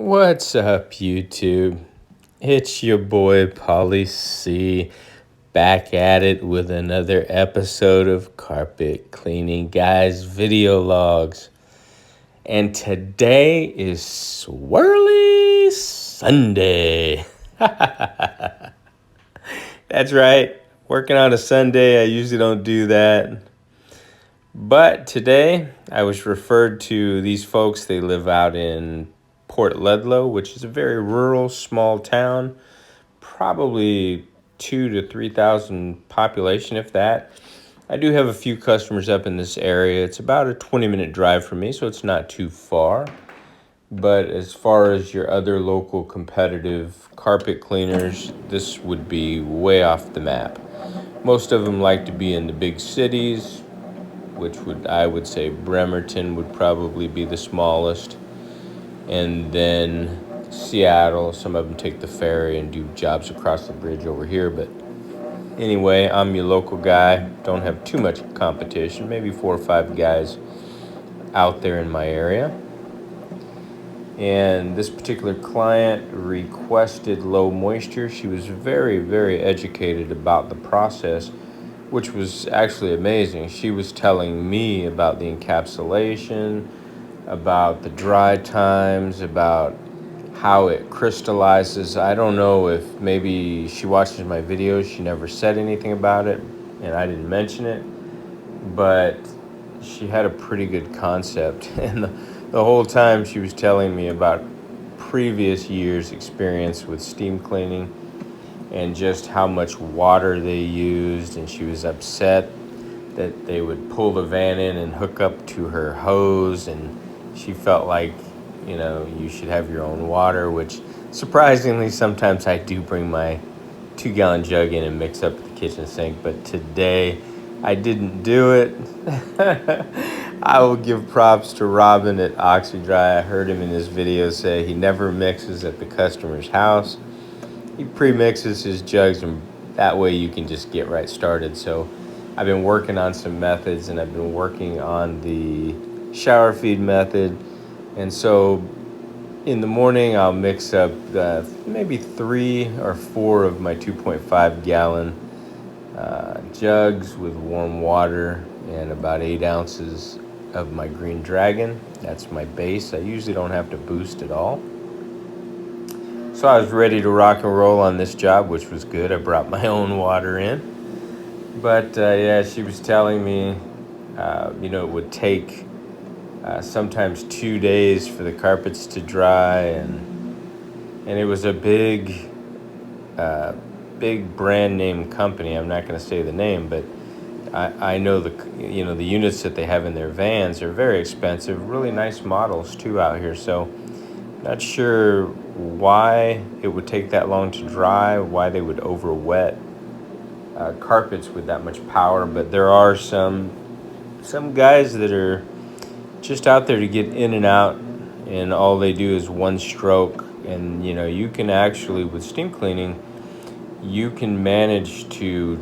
What's up, YouTube? It's your boy Polly C, back at it with another episode of Carpet Cleaning Guys Video Logs. And today is Swirly Sunday. That's right, working on a Sunday. I usually don't do that. But today I was referred to these folks. They live out in Port Ludlow, which is a very rural, small town, probably 2,000 to 3,000 population, if that. I do have a few customers up in this area. It's about a 20-minute drive from me, so it's not too far. But as far as your other local competitive carpet cleaners, this would be way off the map. Most of them like to be in the big cities, which I would say Bremerton would probably be the smallest. And then Seattle, some of them take the ferry and do jobs across the bridge over here. But anyway, I'm your local guy. Don't have too much competition, maybe 4 or 5 guys out there in my area. And this particular client requested low moisture. She was very, very educated about the process, which was actually amazing. She was telling me about the encapsulation, about the dry times, about how it crystallizes. I don't know if maybe she watches my videos, she never said anything about it, and I didn't mention it, but she had a pretty good concept. And the whole time she was telling me about previous years' experience with steam cleaning and just how much water they used, and she was upset that they would pull the van in and hook up to her hose, and she felt like, you should have your own water, which surprisingly sometimes I do bring my 2-gallon jug in and mix up at the kitchen sink, but today I didn't do it. I will give props to Robin at OxyDry. I heard him in his video say he never mixes at the customer's house. He pre-mixes his jugs, and that way you can just get right started. So I've been working on some methods, and I've been working on the shower feed method. And so in the morning, I'll mix up maybe 3 or 4 of my 2.5 gallon jugs with warm water and about 8 ounces of my Green Dragon. That's my base. I usually don't have to boost at all. So I was ready to rock and roll on this job, which was good. I brought my own water in. But yeah, she was telling me, it would take sometimes 2 days for the carpets to dry, and it was a big brand name company. I'm not going to say the name, but I know the units that they have in their vans are very expensive, really nice models too out here. So not sure why it would take that long to dry, why they would over wet carpets with that much power, but there are some guys that are just out there to get in and out, and all they do is one stroke. And you can actually, with steam cleaning, you can manage to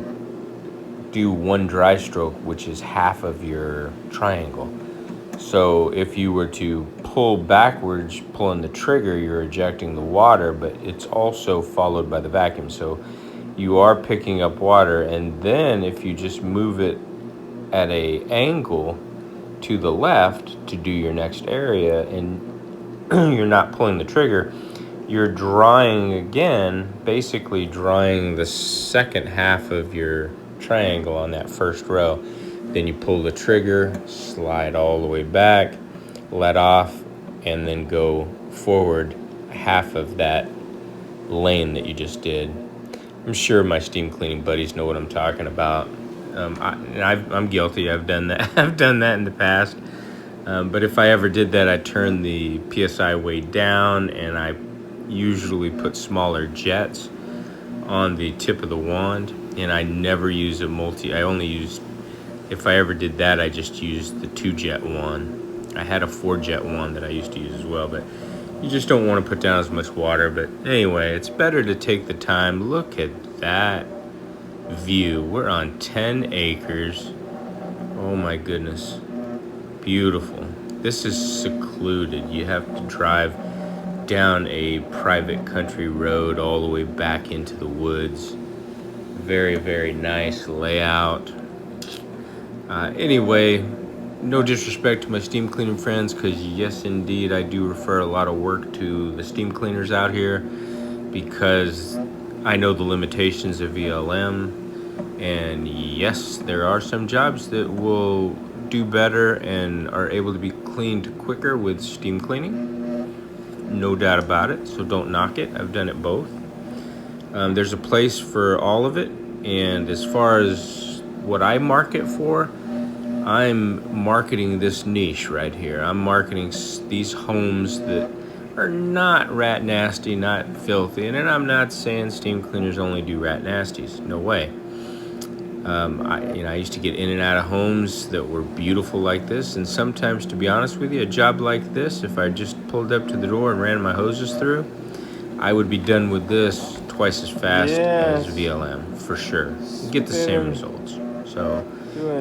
do one dry stroke, which is half of your triangle. So if you were to pull backwards, pulling the trigger, you're ejecting the water, but it's also followed by the vacuum. So you are picking up water, and then if you just move it at an angle to the left to do your next area, and you're not pulling the trigger, you're drying again, basically drying the second half of your triangle on that first row. Then you pull the trigger, slide all the way back, let off, and then go forward half of that lane that you just did. I'm sure my steam cleaning buddies know what I'm talking about. I'm guilty. I've done that. I've done that in the past. But if I ever did that, I'd turn the PSI way down, and I usually put smaller jets on the tip of the wand, and I never use a multi. I only use, if I ever did that, I just used the 2-jet one. I had a 4-jet one that I used to use as well, but you just don't want to put down as much water. But anyway, it's better to take the time. Look at that view. We're on 10 acres. Oh my goodness. Beautiful. This is secluded. You have to drive down a private country road all the way back into the woods. Very, very nice layout. Anyway, no disrespect to my steam cleaning friends, because yes, indeed, I do refer a lot of work to the steam cleaners out here, because I know the limitations of VLM, and yes, there are some jobs that will do better and are able to be cleaned quicker with steam cleaning. No doubt about it, so don't knock it. I've done it both. There's a place for all of it, and as far as what I market for, I'm marketing this niche right here. I'm marketing these homes that are not rat nasty, not filthy, and I'm not saying steam cleaners only do rat nasties. No way. I used to get in and out of homes that were beautiful like this, and sometimes, to be honest with you, a job like this, if I just pulled up to the door and ran my hoses through, I would be done with this twice as fast as VLM, for sure. Get the same results. So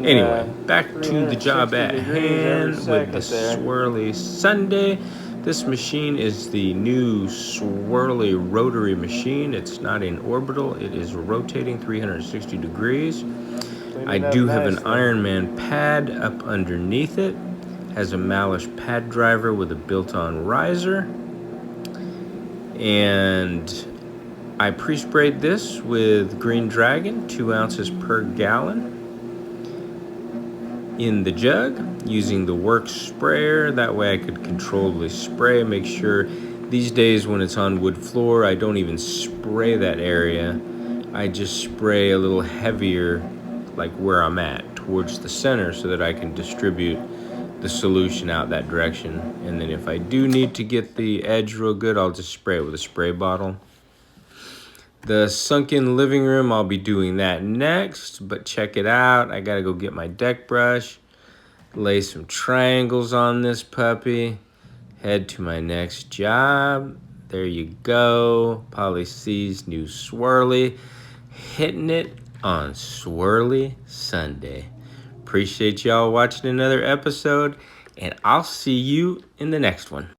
anyway, back to the job at hand with the Swirly Sunday. This machine is the new Swirly rotary machine. It's not in orbital, it is rotating 360 degrees. I do have an Ironman pad up underneath it. Has a Malish pad driver with a built-on riser. And I pre-sprayed this with Green Dragon, 2 ounces per gallon in the jug, using the work sprayer. That way I could control the spray, make sure. These days when it's on wood floor, I don't even spray that area. I just spray a little heavier, like where I'm at, towards the center, so that I can distribute the solution out that direction. And then if I do need to get the edge real good, I'll just spray it with a spray bottle. The sunken living room, I'll be doing that next, but check it out. I gotta go get my deck brush, lay some triangles on this puppy, head to my next job. There you go. Polly C's new Swirly, hitting it on Swirly Sunday. Appreciate y'all watching another episode, and I'll see you in the next one.